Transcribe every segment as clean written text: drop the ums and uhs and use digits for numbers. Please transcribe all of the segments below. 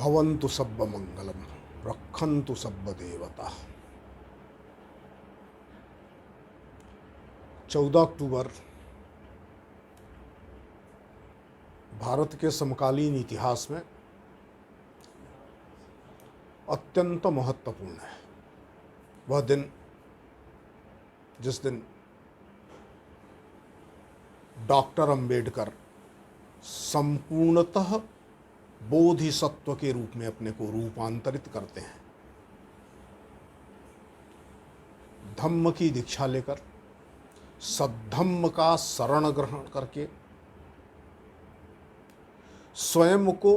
भवन्तु सब्ब मंगलम रक्षन्तु सब्ब देवता। 14 अक्टूबर भारत के समकालीन इतिहास में अत्यंत महत्वपूर्ण है। वह दिन जिस दिन डॉक्टर अंबेडकर संपूर्णतः बोधिसत्व के रूप में अपने को रूपांतरित करते हैं। धम्म की दीक्षा लेकर सद्धम्म का शरण ग्रहण करके स्वयं को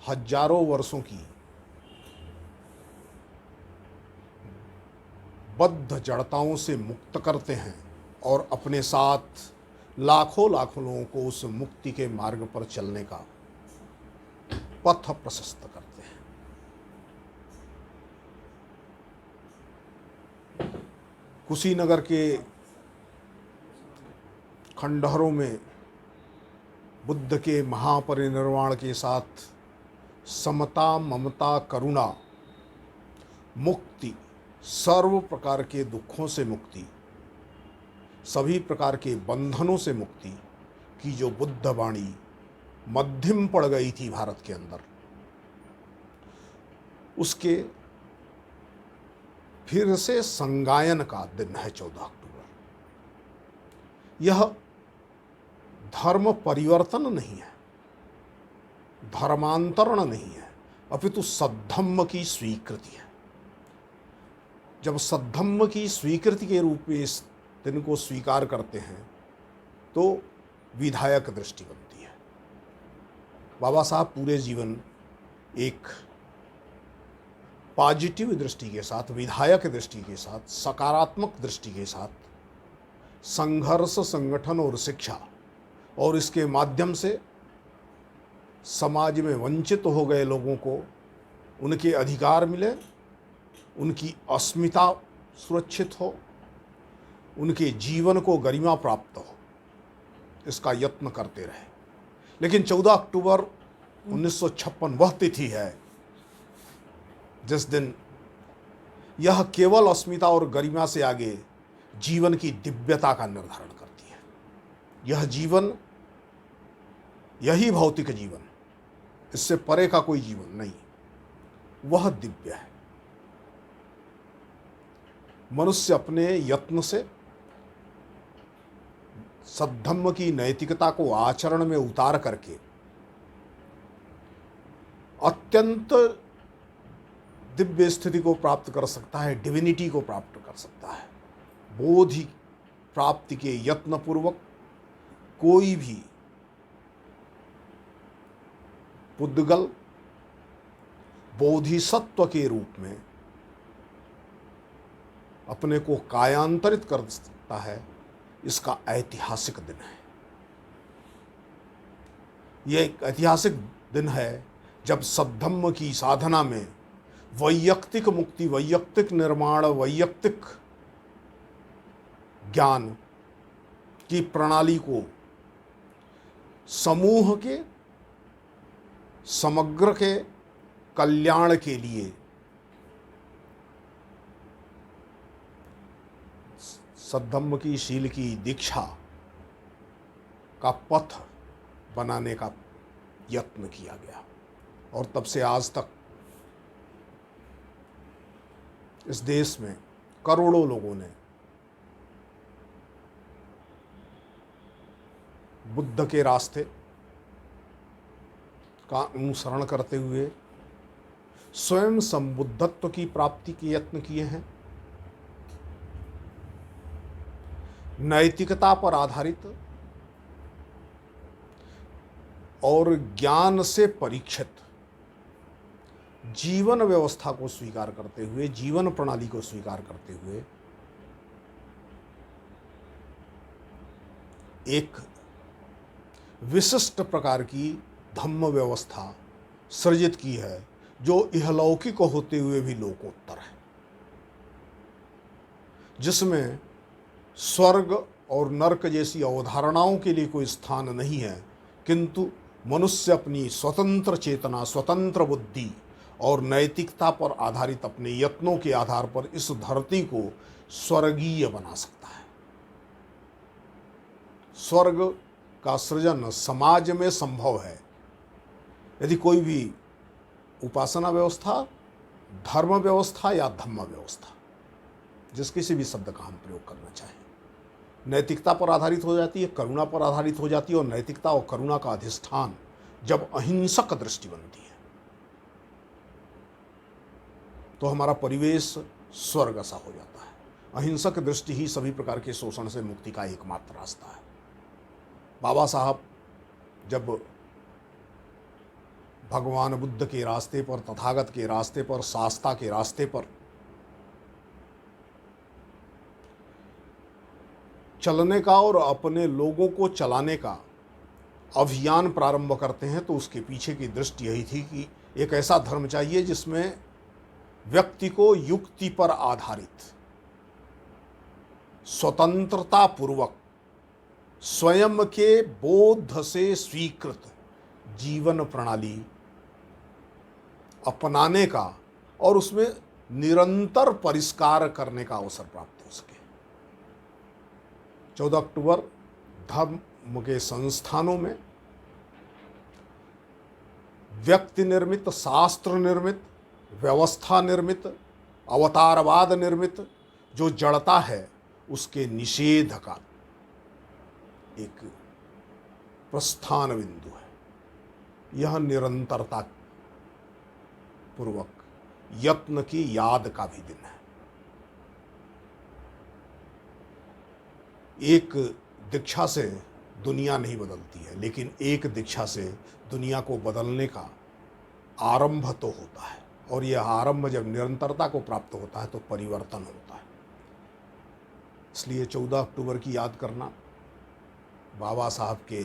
हजारों वर्षों की बद्ध जड़ताओं से मुक्त करते हैं और अपने साथ लाखों लाखों लोगों को उस मुक्ति के मार्ग पर चलने का पथ प्रशस्त करते हैं। कुशीनगर के खंडहरों में बुद्ध के महापरिनिर्वाण के साथ समता, ममता, करुणा, मुक्ति, सर्व प्रकार के दुखों से मुक्ति, सभी प्रकार के बंधनों से मुक्ति की जो बुद्ध वाणी मध्यम पड़ गई थी भारत के अंदर, उसके फिर से संगायन का दिन है 14 अक्टूबर। यह धर्म परिवर्तन नहीं है, धर्मांतरण नहीं है, अपितु सद्धम्म की स्वीकृति है। जब सद्धम्म की स्वीकृति के रूप में इस दिन को स्वीकार करते हैं तो विधायक दृष्टि बनती है। बाबा साहब पूरे जीवन एक पॉजिटिव दृष्टि के साथ, विधायक दृष्टि के साथ, सकारात्मक दृष्टि के साथ संघर्ष, संगठन और शिक्षा और इसके माध्यम से समाज में वंचित हो गए लोगों को उनके अधिकार मिले, उनकी अस्मिता सुरक्षित हो, उनके जीवन को गरिमा प्राप्त हो, इसका यत्न करते रहे। लेकिन 14 अक्टूबर 1956 वह तिथि है जिस दिन यह केवल अस्मिता और गरिमा से आगे जीवन की दिव्यता का निर्धारण करती है। यह जीवन, यही भौतिक जीवन, इससे परे का कोई जीवन नहीं, वह दिव्य है। मनुष्य अपने यत्न से सद्धम्म की नैतिकता को आचरण में उतार करके अत्यंत दिव्य स्थिति को प्राप्त कर सकता है, डिविनिटी को प्राप्त कर सकता है। बोधि प्राप्ति के यत्न पूर्वक कोई भी पुद्गल बोधिसत्व के रूप में अपने को कायांतरित कर सकता है। इसका ऐतिहासिक दिन है। यह एक ऐतिहासिक दिन है जब सद्धम्म की साधना में वैयक्तिक मुक्ति, वैयक्तिक निर्माण, वैयक्तिक ज्ञान की प्रणाली को समूह के, समग्र के कल्याण के लिए सद्धम्म की शील की दीक्षा का पथ बनाने का यत्न किया गया और तब से आज तक इस देश में करोड़ों लोगों ने बुद्ध के रास्ते का अनुसरण करते हुए स्वयं संबुद्धत्व की प्राप्ति के यत्न किए हैं। नैतिकता पर आधारित और ज्ञान से परीक्षित जीवन व्यवस्था को स्वीकार करते हुए, जीवन प्रणाली को स्वीकार करते हुए एक विशिष्ट प्रकार की धम्म व्यवस्था सृजित की है जो इहलौकिक होते हुए भी लोकोत्तर है, जिसमें स्वर्ग और नरक जैसी अवधारणाओं के लिए कोई स्थान नहीं है, किंतु मनुष्य अपनी स्वतंत्र चेतना, स्वतंत्र बुद्धि और नैतिकता पर आधारित अपने यत्नों के आधार पर इस धरती को स्वर्गीय बना सकता है। स्वर्ग का सृजन समाज में संभव है यदि कोई भी उपासना व्यवस्था, धर्म व्यवस्था या धम्म व्यवस्था, जिस किसी भी शब्द का हम प्रयोग करना चाहें, नैतिकता पर आधारित हो जाती है, करुणा पर आधारित हो जाती है। और नैतिकता और करुणा का अधिष्ठान जब अहिंसक दृष्टि बनती है तो हमारा परिवेश स्वर्ग सा हो जाता है। अहिंसक दृष्टि ही सभी प्रकार के शोषण से मुक्ति का एकमात्र रास्ता है। बाबा साहब जब भगवान बुद्ध के रास्ते पर, तथागत के रास्ते पर, शास्ता के रास्ते पर चलने का और अपने लोगों को चलाने का अभियान प्रारंभ करते हैं तो उसके पीछे की दृष्टि यही थी कि एक ऐसा धर्म चाहिए जिसमें व्यक्ति को युक्ति पर आधारित, स्वतंत्रता पूर्वक, स्वयं के बोध से स्वीकृत जीवन प्रणाली अपनाने का और उसमें निरंतर परिष्कार करने का अवसर प्राप्त हो सके। 14 अक्टूबर धर्म के संस्थानों में व्यक्ति निर्मित, शास्त्र निर्मित, व्यवस्था निर्मित, अवतारवाद निर्मित जो जड़ता है उसके निषेध का एक प्रस्थान बिंदु है। यह निरंतरता पूर्वक यत्न की याद का भी दिन है। एक दीक्षा से दुनिया नहीं बदलती है, लेकिन एक दीक्षा से दुनिया को बदलने का आरंभ तो होता है। और यह आरंभ जब निरंतरता को प्राप्त होता है तो परिवर्तन होता है। इसलिए 14 अक्टूबर की याद करना, बाबा साहब के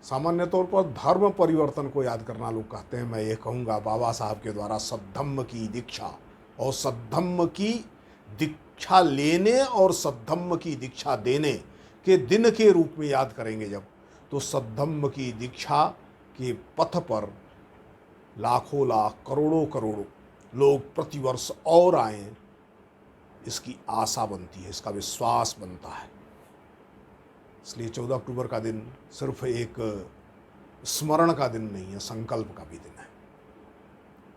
सामान्य तौर पर धर्म परिवर्तन को याद करना लोग कहते हैं। मैं ये कहूँगा बाबा साहब के द्वारा सद्धम्म की दीक्षा और सद्धम्म की दीक्षा लेने और सद्धम्म की दीक्षा देने के दिन के रूप में याद करेंगे जब, तो सद्धम्म की दीक्षा के पथ पर लाखों लाख, करोड़ों करोड़ों लोग प्रतिवर्ष और आएं, इसकी आशा बनती है, इसका विश्वास बनता है। इसलिए 14 अक्टूबर का दिन सिर्फ एक स्मरण का दिन नहीं है, संकल्प का भी दिन है,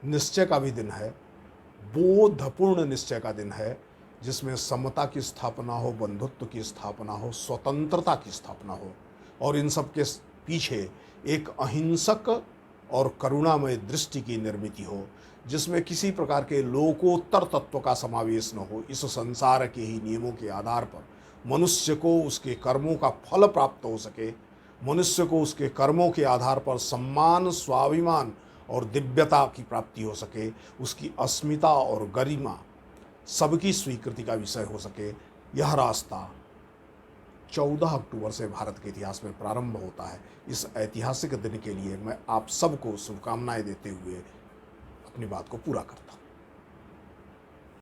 निश्चय का भी दिन है, बोधपूर्ण निश्चय का दिन है, जिसमें समता की स्थापना हो, बंधुत्व की स्थापना हो, स्वतंत्रता की स्थापना हो और इन सब के पीछे एक अहिंसक और करुणामय दृष्टि की निर्मित हो, जिसमें किसी प्रकार के लोकोत्तर तत्व का समावेश न हो। इस संसार के ही नियमों के आधार पर मनुष्य को उसके कर्मों का फल प्राप्त हो सके, मनुष्य को उसके कर्मों के आधार पर सम्मान, स्वाभिमान और दिव्यता की प्राप्ति हो सके, उसकी अस्मिता और गरिमा सबकी स्वीकृति का विषय हो सके। यह रास्ता 14 अक्टूबर से भारत के इतिहास में प्रारंभ होता है। इस ऐतिहासिक दिन के लिए मैं आप सबको शुभकामनाएं देते हुए अपनी बात को पूरा करता हूँ।